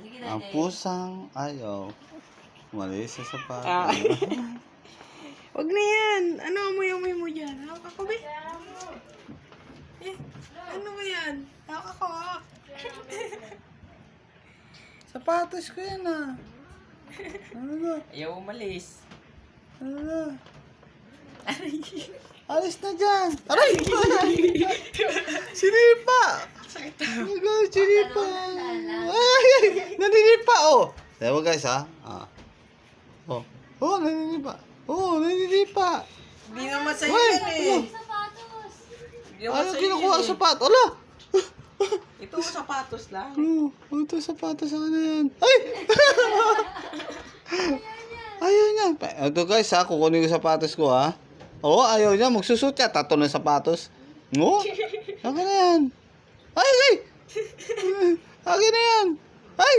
Sige Ang na, pusang ayaw. Umalis sa sapatos. Ah. Wag na yan. Ano, amoy-amoy mo dyan. Hawak ako, be. Eh, ano ba yan? Hawak ako, hawak. Sapatos ko yan, ah. Ano na? Ayaw umalis. Ano na? Alis na dyan. Aray! Sinipa! Ay, sinipa! Ay! Naninipa, oh! Sabi mo guys ha. Ah. Oh. Oh, naninipa. Oh, naninipa. Hindi naman sa'yo Uy, yan, eh. Sapatos. Hindi naman Ano sa'yo kinukuha yun ang eh. sapatos? Ala! Ito sapatos lang. Oh, ito sapatos sa ano yan? Ay! Ayaw niya. Ito guys ha, kukunin ko sapatos ko ha. Oo, ayaw niya. Magsusot siya. Tato ng sapatos. Oo. Akin na yan. Ay, ay! Akin na yan. Ay!